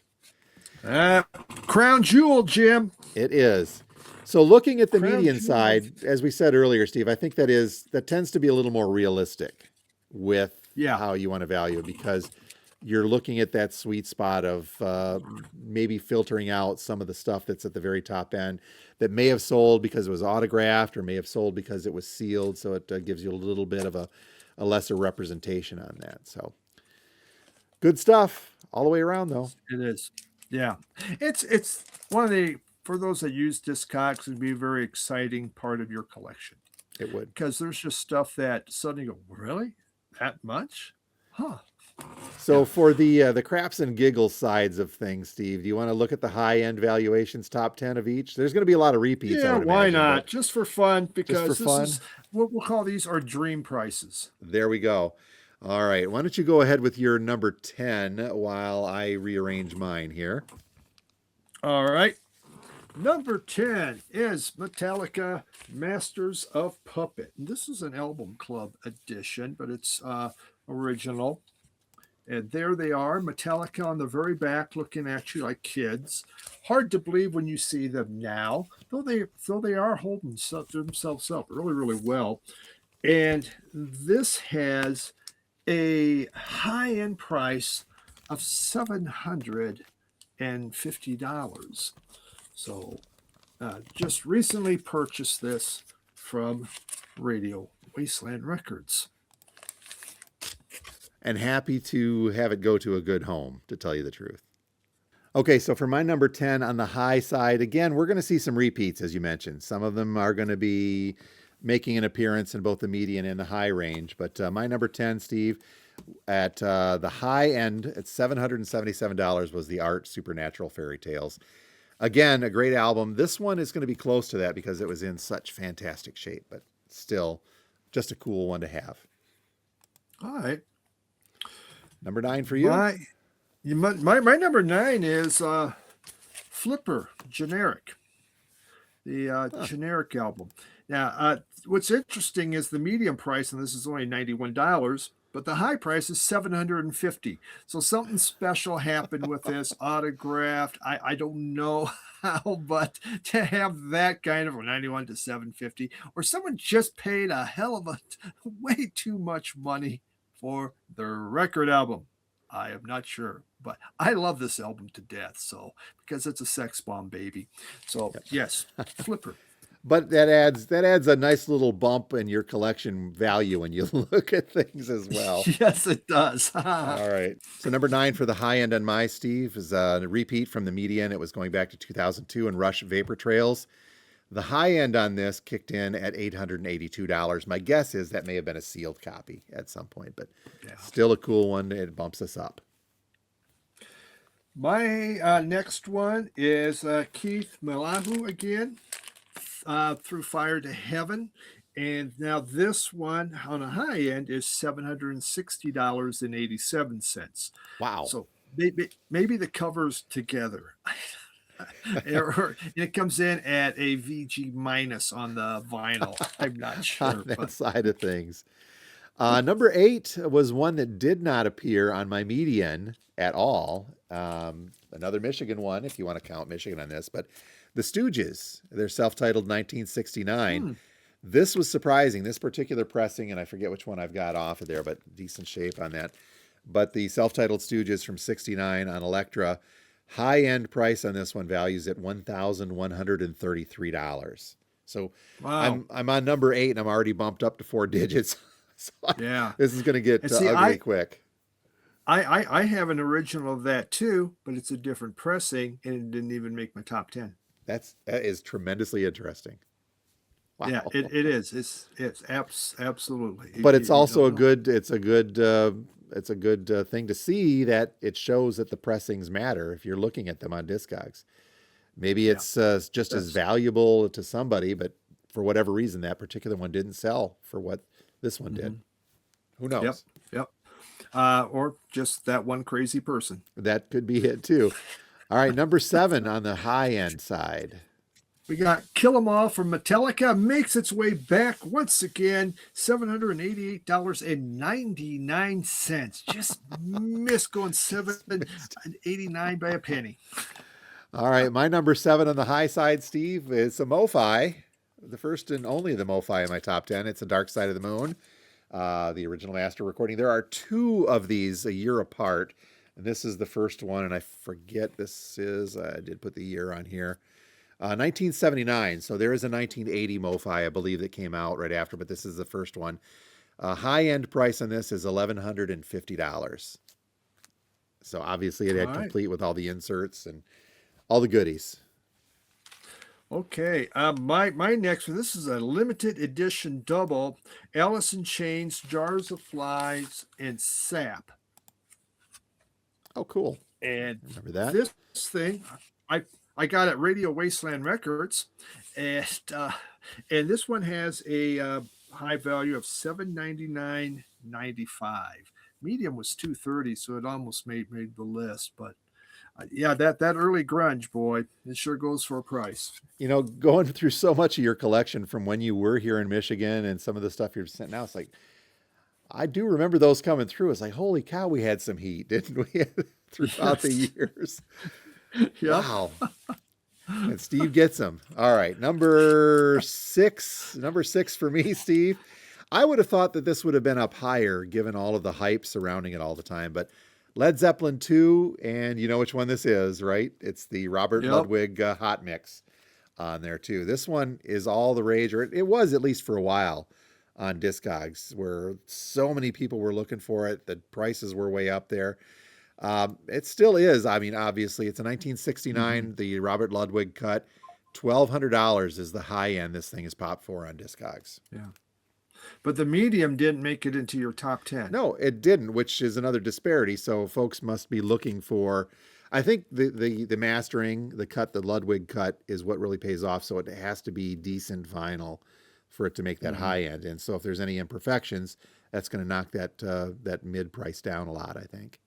Crown jewel, Jim. It is. So looking at the Crown median jewel. side, as we said earlier, Steve, I think that tends to be a little more realistic with how you want to value it because you're looking at that sweet spot of maybe filtering out some of the stuff that's at the very top end that may have sold because it was autographed or may have sold because it was sealed. So it gives you a little bit of a lesser representation on that. So good stuff all the way around, though. It is. Yeah. It's one of the, for those that use Discogs, it'd be a very exciting part of your collection It would. because there's just stuff that suddenly you go, really? That much? Huh. So Yeah. for the craps and giggles sides of things, Steve, do you want to look at the high end valuations, top 10 of each? There's going to be a lot of repeats, I Yeah, would why imagine, not? but Just for fun, just for because this fun, is what we'll call these our dream prices. there we go. All right. Why don't you go ahead with your number 10 while I rearrange mine here? All right. Number 10 is Metallica Masters of Puppet. And this is an album club edition, but it's original. And there they are, Metallica on the very back, looking at you like kids. Hard to believe when you see them now, though they are holding themselves up really, really well. And this has a high-end price of $750. So just recently purchased this from Radio Wasteland Records. And happy to have it go to a good home, to tell you the truth. Okay, so for my number 10 on the high side, again, we're going to see some repeats, as you mentioned. Some of them are going to be making an appearance in both the median and the high range. But my number 10, Steve, at the high end, at $777 was the Art Supernatural Fairy Tales. Again, a great album. This one is going to be close to that because it was in such fantastic shape, but still just a cool one to have. All right. Number 9 for you. My number 9 is Flipper Generic, the generic album. Now, what's interesting is the medium price, and this is only $91, but the high price is $750. So something special happened with this autographed. I don't know how, but to have that kind of 91 to 750, or someone just paid a hell of a way too much money for their record album. I am not sure, but I love this album to death. So because it's a sex bomb, baby. So yes, Flipper. But that adds a nice little bump in your collection value when you look at things as well. Yes, it does. All right. So number 9 for the high end on my, Steve, is a repeat from the median. It was going back to 2002 and Rush Vapor Trails. The high end on this kicked in at $882. My guess is that may have been a sealed copy at some point, but still a cool one. It bumps us up. My next one is Keith Melahu again, Through Fire to Heaven. And now this one on a high end is $760.87. Wow. So maybe the covers together. It comes in at a VG minus on the vinyl. I'm not sure. On that side of things. Number 8 was one that did not appear on my median at all. Another Michigan one, if you want to count Michigan on this, but the Stooges, their self-titled 1969. This was surprising, this particular pressing, and I forget which one I've got off of there, but decent shape on that. But the self-titled Stooges from 69 on Elektra, high-end price on this one values at $1,133. So wow. I'm on number 8, and I'm already bumped up to 4 digits. So yeah, this is going to get ugly quick. I have an original of that too, but it's a different pressing, and it didn't even make my top 10. That is tremendously interesting. Wow. Yeah, it is. It's absolutely. But it's also a good thing to see that it shows that the pressings matter if you're looking at them on Discogs. Maybe it's just as valuable to somebody, but for whatever reason, that particular one didn't sell for what this one did. Who knows? Yep. Or just that one crazy person. That could be it too. All right, number 7 on the high end side. We got Kill 'Em All from Metallica, makes its way back once again, $788.99. Just missed going $789 by a penny. All right, my number 7 on the high side, Steve, is a MoFi. The first and only the MoFi in my top 10. It's a Dark Side of the Moon, the original master recording. There are 2 of these a year apart, and this is the first one, and I forget this is, I did put the year on here. 1979. So there is a 1980 MoFi, I believe, that came out right after, but this is the first one. High end price on this is $1,150. So obviously it All had right. complete with all the inserts and all the goodies. Okay. My next one. This is a limited edition double. Alice in Chains, Jars of Flies, and Sap. Oh, cool. And Remember that? this thing, I I got at Radio Wasteland Records, and and this one has a high value of $799.95. Medium was 230, so it almost made the list. But yeah, that early grunge, boy, it sure goes for a price. You know, going through so much of your collection from when you were here in Michigan and some of the stuff you're sent now, it's like, I do remember those coming through. It's like, holy cow, we had some heat, didn't we? Throughout the Yes. years. Yep. Wow. And Steve gets them. All right. Number six. Number six for me, Steve. I would have thought that this would have been up higher given all of the hype surrounding it all the time. But Led Zeppelin 2, and you know which one this is, right? It's the Robert Yep. Ludwig hot mix on there, too. This one is all the rage, or it was at least for a while on Discogs, where so many people were looking for it. The prices were way up there. It still is. I mean, obviously, it's a Mhm. 1969, the Robert Ludwig cut. $1,200 is the high end this thing is popped for on Discogs. Yeah. But the medium didn't make it into your top 10. No, it didn't, which is another disparity. So folks must be looking for. I think the mastering, the cut, the Ludwig cut, is what really pays off. So it has to be decent vinyl for it to make that Mhm. high end. And so if there's any imperfections, that's going to knock that mid price down a lot, I think.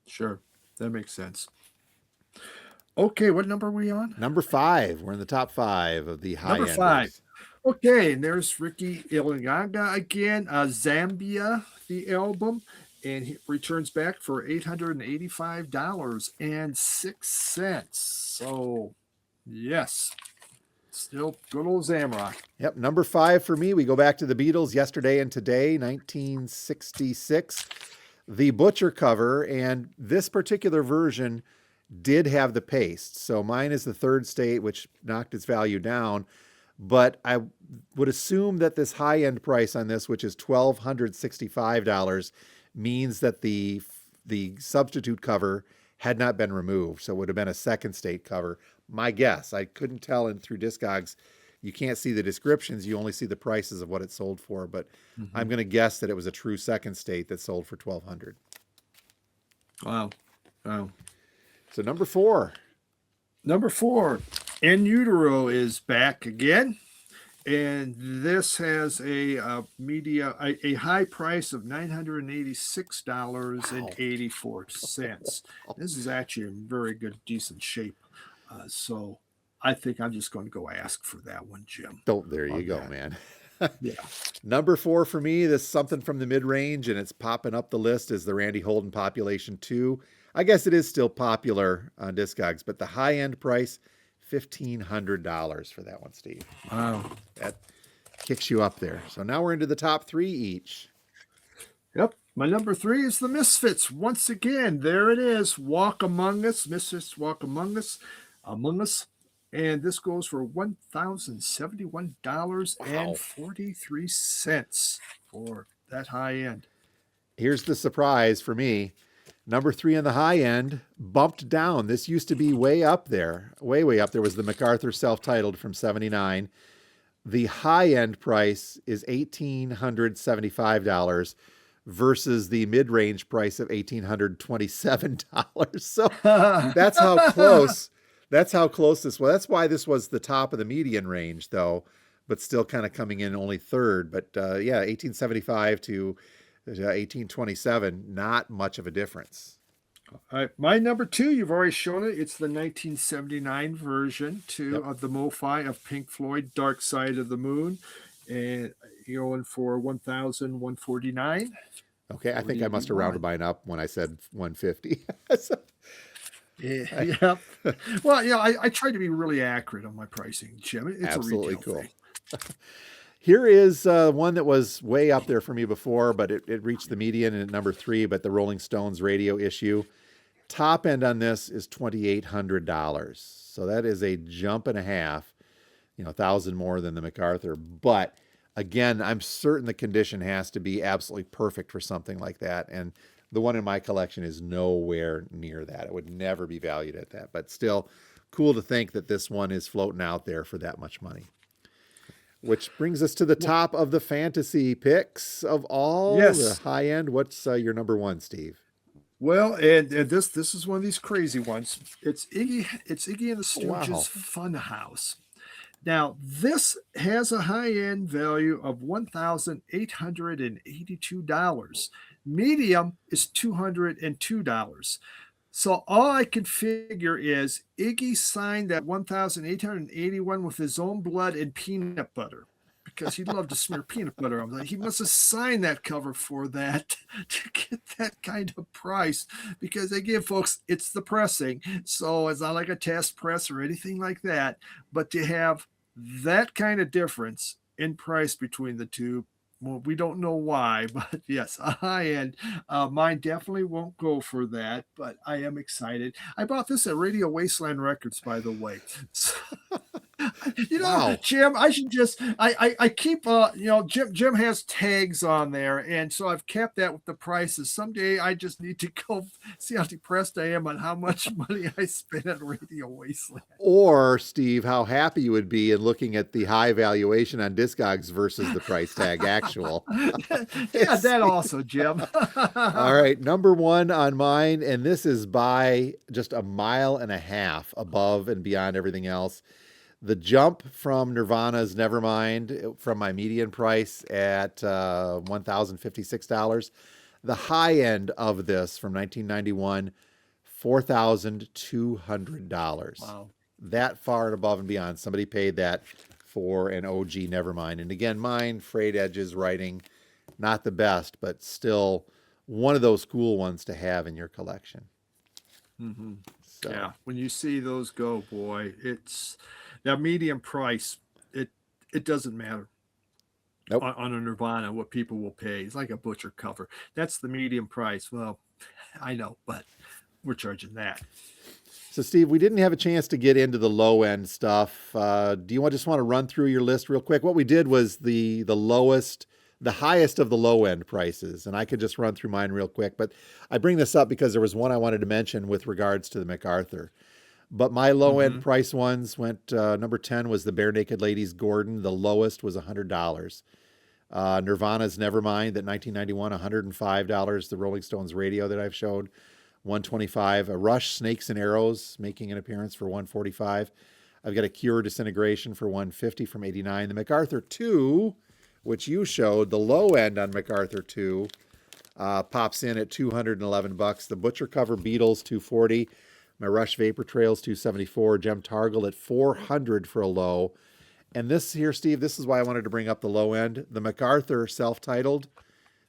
Sure. That makes sense. Okay, what number are we on? Number five, we're in the top five of the high Number 5. enders. Okay, and there's Ricky Iliaga again, Zambia, the album, and he returns back for $885.06. So, yes, still good old Zamrock. Yep, number five for me. We go back to the Beatles, Yesterday and Today, 1966. The Butcher cover, and this particular version did have the paste. So mine is the third state, which knocked its value down. But I would assume that this high end price on this, which is $1,265, means that the substitute cover had not been removed. So it would have been a second state cover. My guess, I couldn't tell in through Discogs. You can't see the descriptions. You only see the prices of what it sold for. But I'm Mhm. going to guess that it was a true second state that sold for 1,200. Wow. Wow. So number four. Number 4, In Utero is back again. And this has a a high price of $986.84. This is actually in very good, decent shape. So I think I'm just going to go ask for that one, Jim. Oh, there you On go, that. man. Yeah. Number four for me, this something from the mid range, and it's popping up the list is the Randy Holden Population 2. I guess it is still popular on Discogs, but the high end price, $1,500 for that one, Steve. Wow. That kicks you up there. So now we're into the top three each. Yep. My number 3 is the Misfits. Once again, there it is. Walk Among Us. Misfits Walk Among Us. Among Us. And this goes for $1,071.43 for that high end. Here's the surprise for me. Number three on the high end bumped down. This used to be way up there, way up there was the MacArthur self-titled from 79. The high end price is $1,875 versus the mid-range price of $1,827. So that's how close. That's how close this was. That's why this was the top of the median range, though, but still kind of coming in only third. But yeah, 1875 to 1827, not much of a difference. All right, my number 2, you've already shown it. It's the 1979 version Yep. of the MoFi of Pink Floyd, Dark Side of the Moon. And you're going for 1,149. Okay, I What do think I you must have want? rounded mine up when I said 150. So, Yeah. Well, I try to be really accurate on my pricing, Jim. It's absolutely a retail cool. thing. Here is one that was way up there for me before, but it reached the median at number three, but the Rolling Stones radio issue. Top end on this is $2,800. So that is a jump and a half, 1,000 more than the MacArthur. But Again, I'm certain the condition has to be absolutely perfect for something like that. And the one in my collection is nowhere near that. It would never be valued at that. But still, cool to think that this one is floating out there for that much money. Which brings us to the Well, top of the fantasy picks of all, the yes. high end. What's your number one, Steve? Well, and this is one of these crazy ones. It's Iggy. It's Iggy and the Oh, wow. Stooges Funhouse. Now, this has a high end value of $1,882. Medium is $202. So all I can figure is Iggy signed that 1,881 with his own blood and peanut butter because he loved to smear peanut butter on it. He must have signed that cover for that to get that kind of price because again, folks, it's the pressing. So it's not like a test press or anything like that. But to have that kind of difference in price between the two, well, we don't know why, but yes, a high end. Mine definitely won't go for that, but I am excited. I bought this at Radio Wasteland Records, by the way. So, Wow. Jim, I should just I keep Jim has tags on there, and so I've kept that with the prices. Someday I just need to go see how depressed I am on how much money I spent at Radio Wasteland. Or, Steve, how happy you would be in looking at the high valuation on Discogs versus the price tag actual. Yeah, that also, Jim. All right, number one on mine, and this is by just a mile and a half above and beyond everything else. The jump from Nirvana's Nevermind from my median price at $1,056. The high end of this from 1991, $4,200. Wow. That far and above and beyond. Somebody paid that for an OG Nevermind. And again, mine, frayed edges, writing, not the best, but still one of those cool ones to have in your collection. Mm-hmm. So, Yeah, when you see those go, boy, it's that medium price. It doesn't matter nope. on a Nirvana what people will pay. It's like a butcher cover. That's the medium price. Well, I know, but we're charging that. So, Steve, we didn't have a chance to get into the low end stuff. Do you just want to run through your list real quick? What we did was the highest of the low end prices, and I could just run through mine real quick. But I bring this up because there was one I wanted to mention with regards to the MacArthur. But my low end price ones went. Number 10 was the Bare Naked Ladies Gordon. The lowest was $100. Nirvana's Nevermind, that 1991, $105. The Rolling Stones Radio that I've showed, $125. A Rush Snakes and Arrows making an appearance for $145. I've got a Cure Disintegration for $150 from '89. The MacArthur 2, which you showed, the low end on MacArthur 2, pops in at $211. The Butcher Cover Beatles $240. My Rush Vapor Trails $274. Gem Targle at $400 for a low. And this here, Steve, this is why I wanted to bring up the low end. The MacArthur self-titled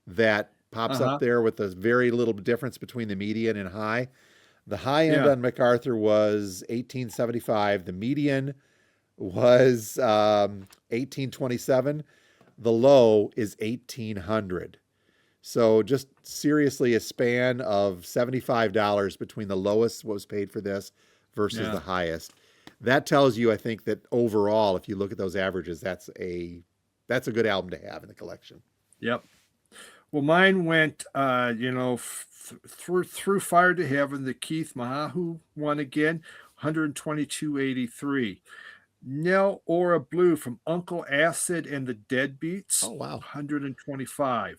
that pops up there with a very little difference between the median and high. The high end on MacArthur was $1,875. The median was $1,827. The low is $1,800. So just seriously a span of $75 between the lowest what was paid for this versus the highest. That tells you, I think, that overall, if you look at those averages, that's a good album to have in the collection. Yep. Well, mine went, through Fire to Heaven, the Keith Mahahu one again, $122.83. Nell Ora Blue from Uncle Acid and the Deadbeats. Oh, wow. $125.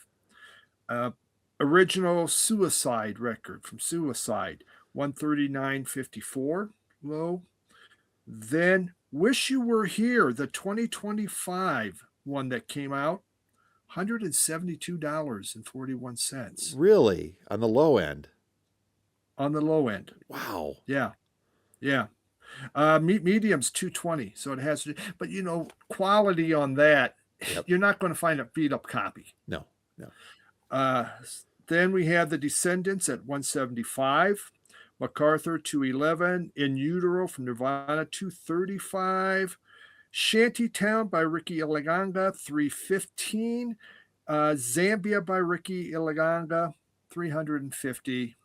Original Suicide record from Suicide, $139.54 low. Then Wish You Were Here, the 2025 one that came out, $172.41. Really? On the low end? On the low end. Wow. Yeah. Yeah. Medium's 220. So it has to, but quality on that, you're not going to find a beat up copy. No. Then we have the Descendants at 175. MacArthur 211. In Utero from Nirvana 235. Shantytown by Ricky Ilaganga 315. Zambia by Ricky Ilaganga 350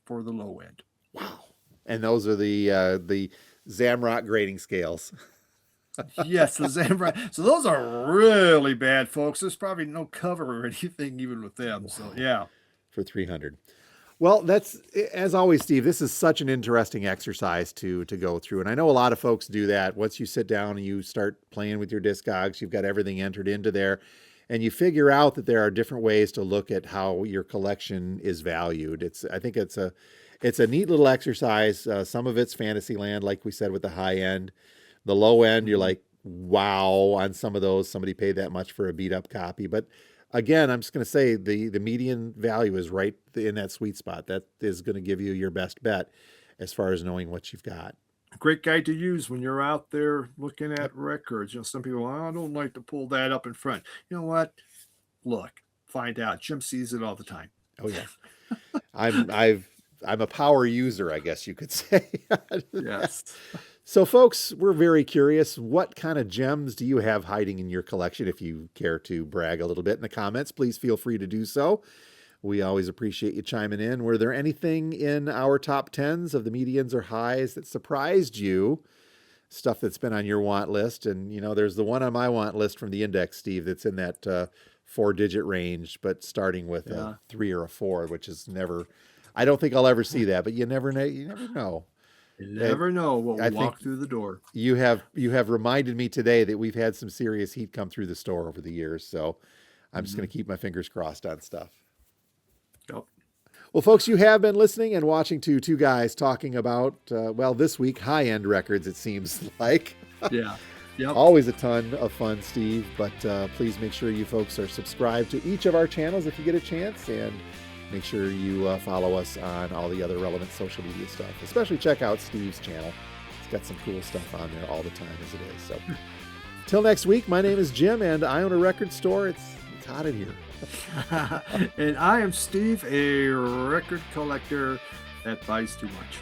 for the low end. Wow. And those are the Zamrock grading scales. Yes, the Zambra. So those are really bad, folks. There's probably no cover or anything even with them. So Wow. yeah. For 300. Well, that's as always, Steve. This is such an interesting exercise to go through, and I know a lot of folks do that. Once you sit down and you start playing with your Discogs, you've got everything entered into there, and you figure out that there are different ways to look at how your collection is valued. I think it's a neat little exercise. Some of it's fantasy land, like we said, with the high end. The low end, you're Mhm. like, wow, on some of those, somebody paid that much for a beat up copy. But again, I'm just going to say the median value is right in that sweet spot. That is going to give you your best bet as far as knowing what you've got. Great guide to use when you're out there looking Yep. at records. Some people, "Oh, I don't like to pull that up in front." You know what? Look, find out. Jim sees it all the time. Oh yeah. I'm a power user, I guess you could say. Yes. So, folks, we're very curious. What kind of gems do you have hiding in your collection? If you care to brag a little bit in the comments, please feel free to do so. We always appreciate you chiming in. Were there anything in our top tens of the medians or highs that surprised you? Stuff that's been on your want list. And, there's the one on my want list from the index, Steve, that's in that 4-digit range, but starting with Yeah. a 3 or a 4, which is never, I don't think I'll ever see that, but you never know. You never know. You never know what I will think walk through the door. you have reminded me today that we've had some serious heat come through the store over the years. So I'm just going Mhm. to keep my fingers crossed on stuff. Yep. Well, folks, you have been listening and watching to two guys talking about, this week, high-end records, it seems like. Yeah. Yep. Always a ton of fun, Steve, but please make sure you folks are subscribed to each of our channels if you get a chance, and make sure you follow us on all the other relevant social media stuff. Especially check out Steve's channel. It's got some cool stuff on there all the time as it is. So till next week, my name is Jim, and I own a record store. It's hot in here. And I am Steve, a record collector that buys too much.